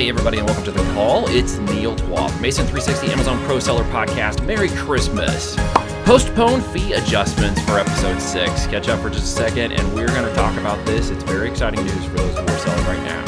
Hey everybody, and welcome to The Call. It's Neil Twa from ASIN360 Amazon Pro Seller Podcast. Merry Christmas. Postponed fee adjustments for episode 6. Catch up for just a second, and we're going to talk about this. It's very exciting news for those who are selling right now.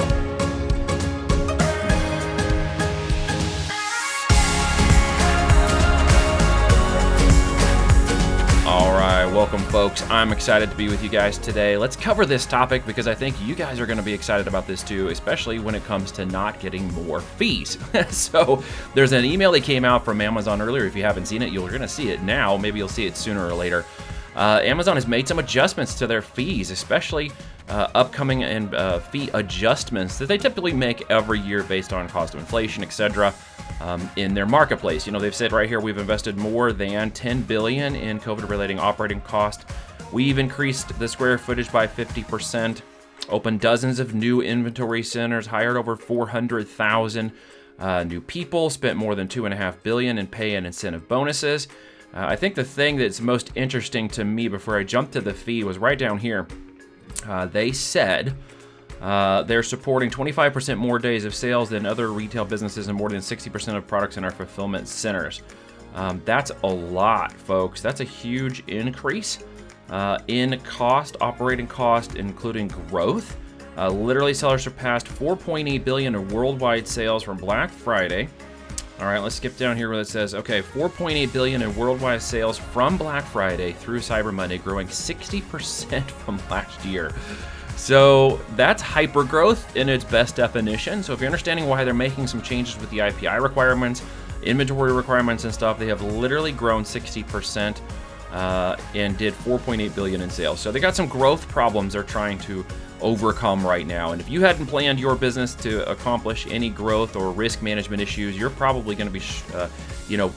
Welcome, folks. I'm excited to be with you guys today. Let's cover this topic because I think you guys are going to be excited about this too, especially when it comes to not getting more fees. So there's an email that came out from Amazon earlier. If you haven't seen it, you're going to see it now. Maybe you'll see it sooner or later. Amazon has made some adjustments to their fees, especially upcoming and fee adjustments that they typically make every year based on cost of inflation, etc. In their marketplace. You know, they've said right here, we've invested more than $10 billion in COVID-related operating costs. We've increased the square footage by 50%, opened dozens of new inventory centers, hired over 400,000 new people, spent more than $2.5 billion in pay and incentive bonuses. I think the thing that's most interesting to me before I jump to the fee was right down here. They said they're supporting 25% more days of sales than other retail businesses and more than 60% of products in our fulfillment centers. That's a lot, folks. That's a huge increase in cost, operating cost, including growth. Literally, sellers surpassed $4.8 billion in worldwide sales from Black Friday. All right, let's skip down here where it says, okay, $4.8 billion in worldwide sales from Black Friday through Cyber Monday, growing 60% from last year. So that's hypergrowth in its best definition. So if you're understanding why they're making some changes with the IPI requirements, inventory requirements and stuff, they have literally grown 60% and did $4.8 billion in sales. So they got some growth problems they're trying to overcome right now. And if you hadn't planned your business to accomplish any growth or risk management issues, you're probably going to be,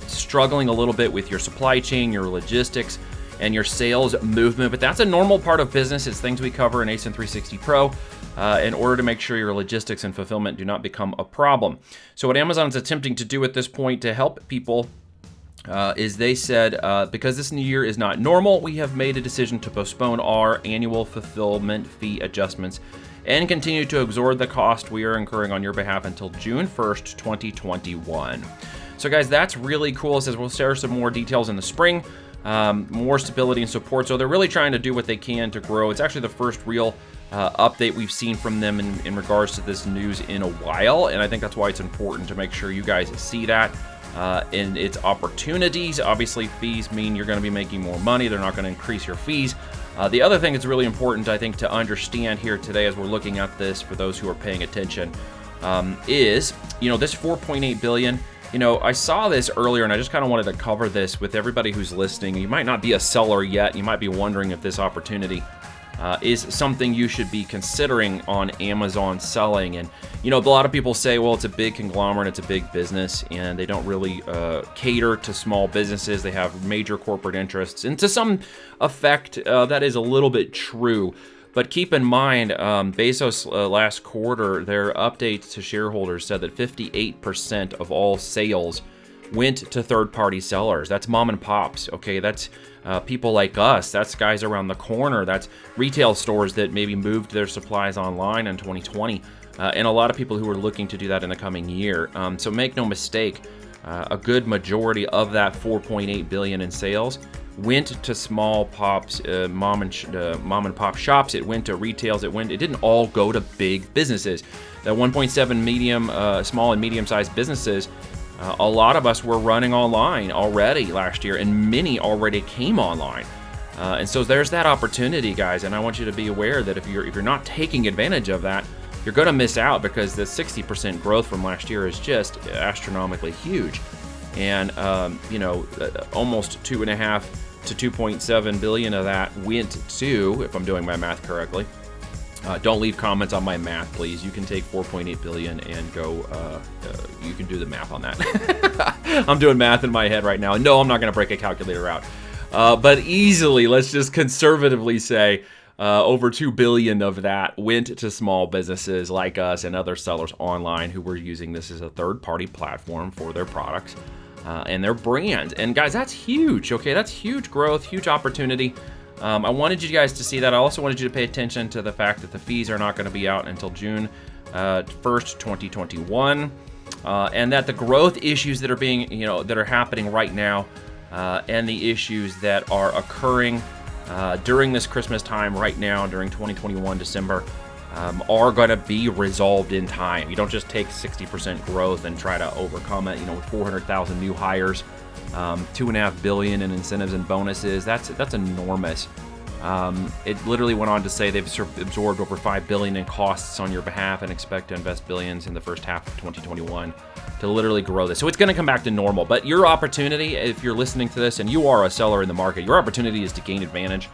struggling a little bit with your supply chain, your logistics, and your sales movement, but that's a normal part of business. It's things we cover in ASIN360 Pro in order to make sure your logistics and fulfillment do not become a problem. So what Amazon's attempting to do at this point to help people is they said, because this new year is not normal, we have made a decision to postpone our annual fulfillment fee adjustments and continue to absorb the cost we are incurring on your behalf until June 1st, 2021. So guys, that's really cool. It says we'll share some more details in the spring. More stability and support. So they're really trying to do what they can to grow. It's actually the first real update we've seen from them in regards to this news in a while. And I think that's why it's important to make sure you guys see that in its opportunities. Obviously, fees mean you're going to be making more money. They're not going to increase your fees. The other thing that's really important, I think, to understand here today as we're looking at this for those who are paying attention is, this $4.8 billion. I saw this earlier and I just kind of wanted to cover this with everybody who's listening. You might not be a seller yet. You might be wondering if this opportunity is something you should be considering on Amazon selling. And, a lot of people say, well, it's a big conglomerate, it's a big business, and they don't really cater to small businesses. They have major corporate interests. And to some effect, that is a little bit true. But keep in mind, Bezos last quarter, their update to shareholders said that 58% of all sales went to third-party sellers. That's mom and pops, okay? That's people like us. That's guys around the corner. That's retail stores that maybe moved their supplies online in 2020. And a lot of people who are looking to do that in the coming year. So make no mistake, a good majority of that $4.8 billion in sales went to small pops, mom and pop shops. It went to retails. It didn't all go to big businesses. That 1.7 small and medium-sized businesses, a lot of us were running online already last year, and many already came online. And so there's that opportunity, guys. And I want you to be aware that if you're not taking advantage of that, you're going to miss out because the 60% growth from last year is just astronomically huge. And almost 2.5 to 2.7 billion of that went to, if I'm doing my math correctly. Don't leave comments on my math, please. You can take 4.8 billion and go, you can do the math on that. I'm doing math in my head right now. No, I'm not going to break a calculator out. But easily, let's just conservatively say, over 2 billion of that went to small businesses like us and other sellers online who were using this as a third-party platform for their products and their brands. And guys, that's huge, okay? That's huge growth, huge opportunity. I wanted you guys to see that. I also wanted you to pay attention to the fact that the fees are not going to be out until June 1st, 2021, and that the growth issues that are being, that are happening right now, and the issues that are occurring during this Christmas time right now, during 2021 December, are going to be resolved in time. You don't just take 60% growth and try to overcome it. With 400,000 new hires, $2.5 billion in incentives and bonuses. That's enormous. It literally went on to say they've absorbed over $5 billion in costs on your behalf and expect to invest billions in the first half of 2021 to literally grow this. So it's going to come back to normal. But your opportunity, if you're listening to this and you are a seller in the market, your opportunity is to gain advantage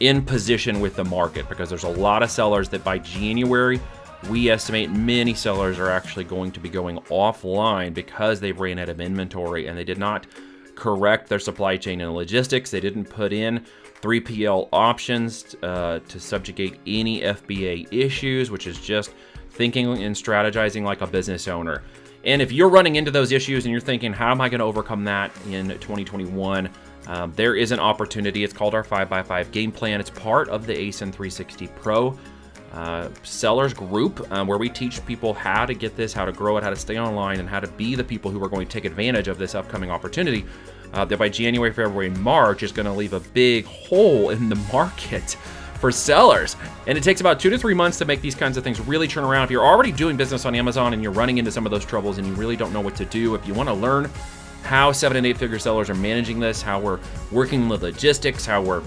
in position with the market, because there's a lot of sellers that by January, we estimate many sellers are actually going to be going offline because they've ran out of inventory and they did not correct their supply chain and logistics. They didn't put in 3PL options to subjugate any FBA issues, which is just thinking and strategizing like a business owner. And if you're running into those issues and you're thinking, how am I going to overcome that in 2021? There is an opportunity. It's called our 5x5 game plan. It's part of the ASIN360 Pro sellers group, where we teach people how to get this, how to grow it, how to stay online, and how to be the people who are going to take advantage of this upcoming opportunity that by January, February, and March is going to leave a big hole in the market for sellers. And it takes about 2 to 3 months to make these kinds of things really turn around. If you're already doing business on Amazon and you're running into some of those troubles and you really don't know what to do, if you want to learn how 7- and 8-figure sellers are managing this, how we're working with logistics, how we're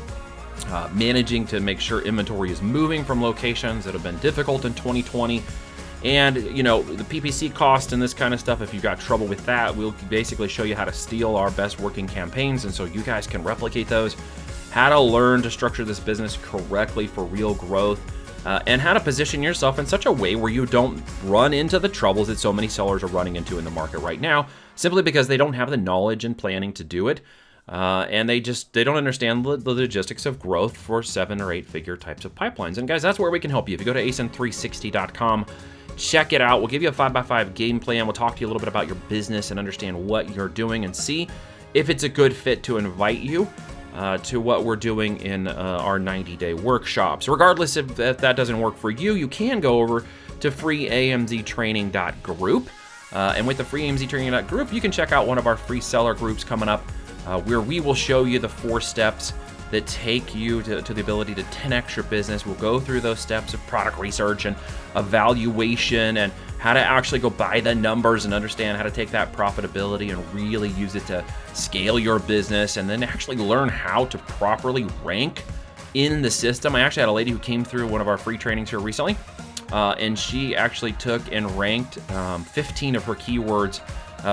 managing to make sure inventory is moving from locations that have been difficult in 2020, and the PPC cost and this kind of stuff, if you've got trouble with that, we'll basically show you how to steal our best working campaigns, and so you guys can replicate those, how to learn to structure this business correctly for real growth, and how to position yourself in such a way where you don't run into the troubles that so many sellers are running into in the market right now, simply because they don't have the knowledge and planning to do it. And they don't understand the logistics of growth for 7- or 8-figure types of pipelines. And guys, that's where we can help you. If you go to ASIN360.com, check it out. We'll give you a 5x5 game plan. We'll talk to you a little bit about your business and understand what you're doing and see if it's a good fit to invite you to what we're doing in our 90-day workshops. Regardless if that doesn't work for you, you can go over to freeamztraining.group. And with the freeamztraining.group, you can check out one of our free seller groups coming up, where we will show you the 4 steps that take you to the ability to 10x your business. We'll go through those steps of product research and evaluation and how to actually go by the numbers and understand how to take that profitability and really use it to scale your business, and then actually learn how to properly rank in the system. I actually had a lady who came through one of our free trainings here recently, and she actually took and ranked 15 of her keywords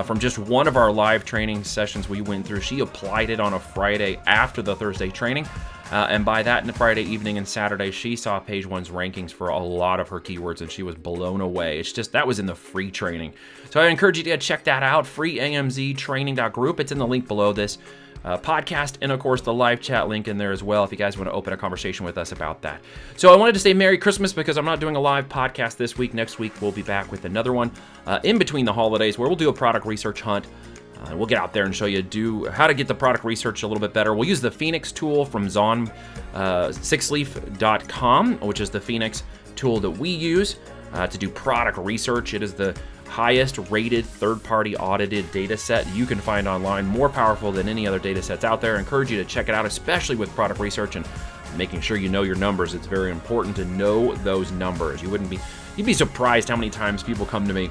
from just one of our live training sessions we went through. She applied it on a Friday after the Thursday training. And by that, in the Friday evening and Saturday, she saw page 1's rankings for a lot of her keywords, and she was blown away. It's just, that was in the free training. So I encourage you to check that out, freeamztraining.group. It's in the link below this podcast, and of course the live chat link in there as well if you guys want to open a conversation with us about that. So I wanted to say Merry Christmas because I'm not doing a live podcast this week. Next week we'll be back with another one in between the holidays, where we'll do a product research hunt. We'll get out there and show you how to get the product research a little bit better. We'll use the Phoenix tool from Sixleaf.com, which is the Phoenix tool that we use to do product research. It is the highest rated third-party audited data set you can find online, more powerful than any other data sets out there. I encourage you to check it out, especially with product research and making sure you know your numbers. It's very important to know those numbers. You'd be surprised how many times people come to me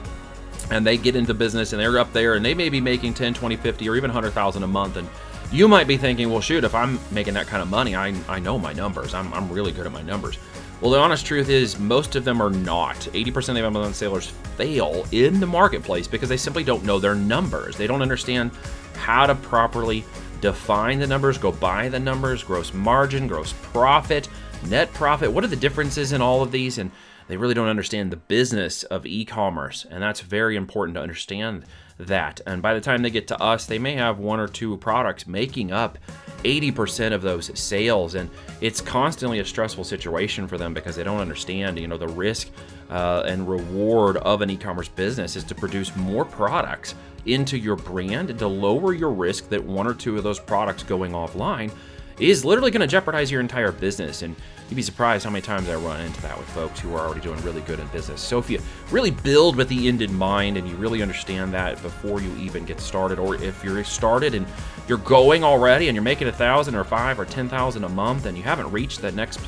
and they get into business and they're up there and they may be making 10, 20, 50, or even 100,000 a month. And you might be thinking, well, shoot, if I'm making that kind of money, I know my numbers. I'm really good at my numbers. Well, the honest truth is most of them are not. 80% of Amazon sellers fail in the marketplace because they simply don't know their numbers. They don't understand how to properly define the numbers, go by the numbers, gross margin, gross profit, net profit. What are the differences in all of these? And they really don't understand the business of e-commerce, and that's very important to understand that. And by the time they get to us, they may have 1 or 2 products making up 80% of those sales, and it's constantly a stressful situation for them because they don't understand, the risk and reward of an e-commerce business is to produce more products into your brand and to lower your risk that 1 or 2 of those products going offline is literally going to jeopardize your entire business. And you'd be surprised how many times I run into that with folks who are already doing really good in business. So if you really build with the end in mind and you really understand that before you even get started, or if you're started and you're going already and you're making 1,000 or 5 or 10,000 a month and you haven't reached that next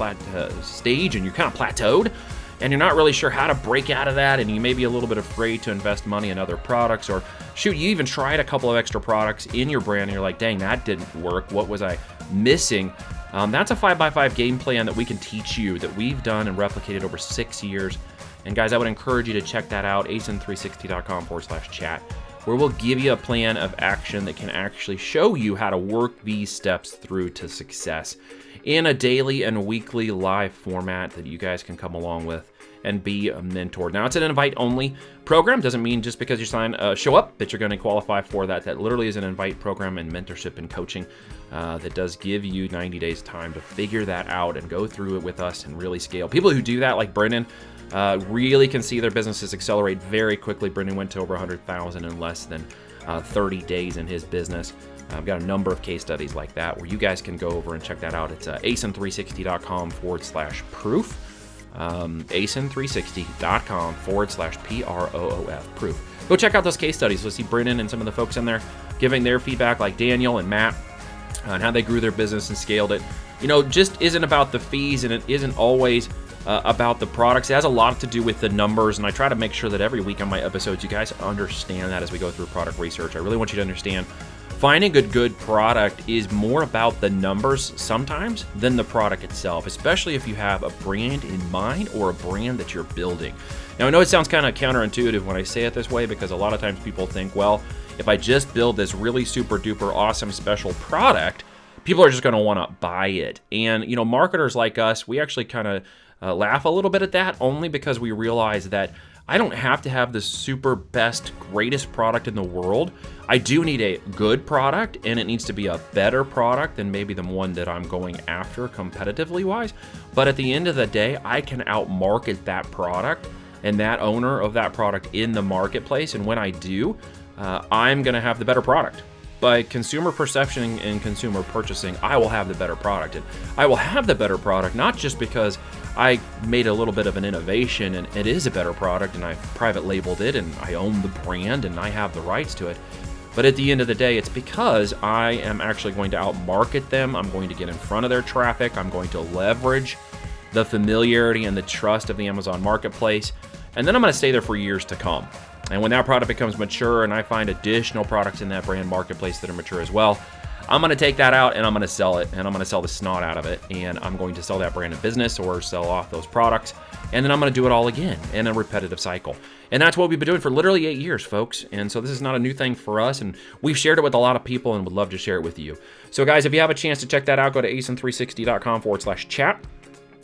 stage and you're kind of plateaued and you're not really sure how to break out of that, and you may be a little bit afraid to invest money in other products, or shoot, you even tried a couple of extra products in your brand and you're like, dang, that didn't work. What was I missing? That's a 5x5 game plan that we can teach you, that we've done and replicated over 6 years. And guys, I would encourage you to check that out, ASIN360.com/chat, where we'll give you a plan of action that can actually show you how to work these steps through to success in a daily and weekly live format that you guys can come along with and be mentored. Now, it's an invite-only program. Doesn't mean just because you show up that you're going to qualify for that. That literally is an invite program and mentorship and coaching that does give you 90 days time to figure that out and go through it with us and really scale. People who do that, like Brendan, really can see their businesses accelerate very quickly. Brendan went to over 100,000 in less than 30 days in his business. I've got a number of case studies like that where you guys can go over and check that out. It's ASIN360.com/proof. ASIN360.com/PROOF. Proof. Go check out those case studies. You'll see Brennan and some of the folks in there giving their feedback, like Daniel and Matt, on how they grew their business and scaled it. You know, just isn't about the fees, and it isn't always about the products. It has a lot to do with the numbers, and I try to make sure that every week on my episodes, you guys understand that as we go through product research. I really want you to understand finding a good product is more about the numbers sometimes than the product itself, especially if you have a brand in mind or a brand that you're building. Now, I know it sounds kind of counterintuitive when I say it this way, because a lot of times people think, well, if I just build this really super duper awesome special product, people are just going to want to buy it. And, you know, marketers like us, we actually kind of laugh a little bit at that, only because we realize that I don't have to have the super best, greatest product in the world. I do need a good product, and it needs to be a better product than maybe the one that I'm going after competitively wise. But at the end of the day, I can outmarket that product and that owner of that product in the marketplace. And when I do, I'm going to have the better product. By consumer perception and consumer purchasing, I will have the better product. And I will have the better product not just because I made a little bit of an innovation and it is a better product and I private labeled it and I own the brand and I have the rights to it. But at the end of the day, it's because I am actually going to outmarket them. I'm going to get in front of their traffic. I'm going to leverage the familiarity and the trust of the Amazon marketplace. And then I'm going to stay there for years to come. And when that product becomes mature and I find additional products in that brand marketplace that are mature as well, I'm going to take that out and I'm going to sell it, and I'm going to sell the snot out of it, and I'm going to sell that brand in business or sell off those products, and then I'm going to do it all again in a repetitive cycle. And that's what we've been doing for literally 8 years, folks. And so this is not a new thing for us, and we've shared it with a lot of people and would love to share it with you. So guys, if you have a chance to check that out, go to ASIN360.com/chat.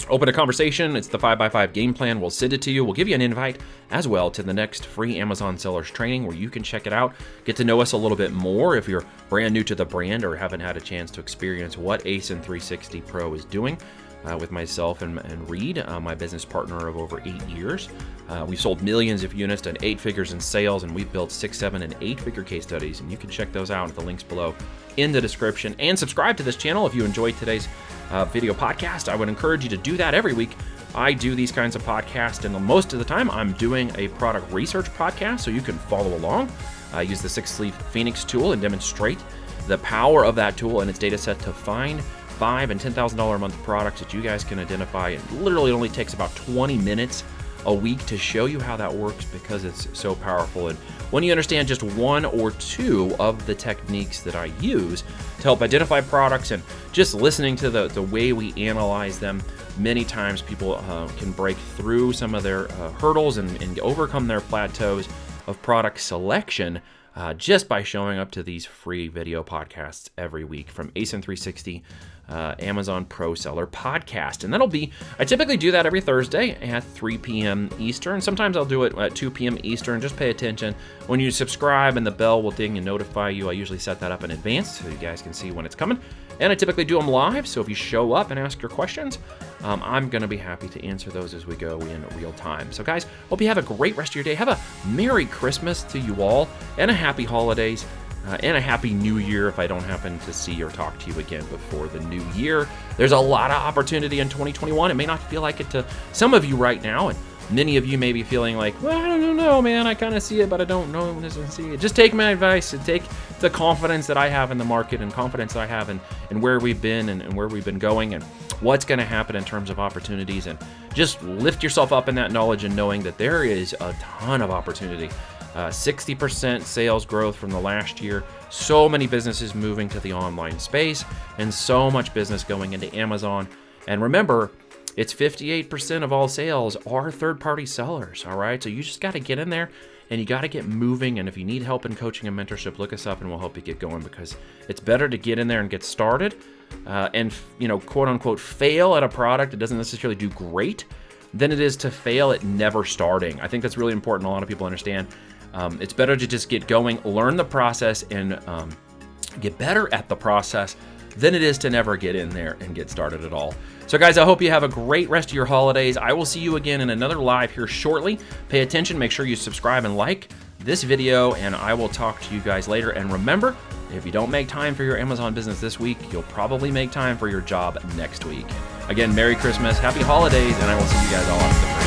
Open a conversation. It's the 5x5 game plan. We'll send it to you. We'll give you an invite as well to the next free Amazon sellers training where you can check it out, get to know us a little bit more if you're brand new to the brand or haven't had a chance to experience what ASIN360 Pro is doing with myself and Reed, my business partner of over 8 years. We've sold millions of units, done 8 figures in sales, and we've built 6, 7, and 8-figure case studies. And you can check those out at the links below in the description, and subscribe to this channel if you enjoyed today's video podcast. I would encourage you to do that every week. I do these kinds of podcasts, and most of the time I'm doing a product research podcast, so you can follow along. I use the 6-Sleeve Phoenix tool and demonstrate the power of that tool and its data set to find $5,000 and $10,000 a month products that you guys can identify. It literally only takes about 20 minutes a week to show you how that works, because it's so powerful. And when you understand just 1 or 2 of the techniques that I use to help identify products, and just listening to the way we analyze them, many times people can break through some of their hurdles and overcome their plateaus of product selection just by showing up to these free video podcasts every week from ASIN360 Amazon Pro Seller Podcast. And I typically do that every Thursday at 3 p.m. Eastern. Sometimes I'll do it at 2 p.m. Eastern. Just pay attention. When you subscribe and the bell will ding and notify you, I usually set that up in advance so you guys can see when it's coming. And I typically do them live, so if you show up and ask your questions, I'm going to be happy to answer those as we go in real time. So guys, hope you have a great rest of your day. Have a Merry Christmas to you all, and a Happy Holidays. and a happy new year if I don't happen to see or talk to you again before the new year. There's a lot of opportunity in 2021. It may not feel like it to some of you right now, and many of you may be feeling like, well, I don't know, man, I kind of see it, but I don't know this and see it. Just take my advice and take the confidence that I have in the market and confidence that I have in where we've been and where we've been going and what's going to happen in terms of opportunities, and just lift yourself up in that knowledge and knowing that there is a ton of opportunity. 60% sales growth from the last year, so many businesses moving to the online space, and so much business going into Amazon. And remember, it's 58% of all sales are third-party sellers, all right? So you just got to get in there and you got to get moving. And if you need help in coaching and mentorship, look us up and we'll help you get going, because it's better to get in there and get started and, quote unquote, fail at a product that doesn't necessarily do great than it is to fail at never starting. I think that's really important. A lot of people understand. It's better to just get going, learn the process, and get better at the process than it is to never get in there and get started at all. So guys, I hope you have a great rest of your holidays. I will see you again in another live here shortly. Pay attention, make sure you subscribe and like this video, and I will talk to you guys later. And remember, if you don't make time for your Amazon business this week, you'll probably make time for your job next week. Again, Merry Christmas, Happy Holidays, and I will see you guys all after the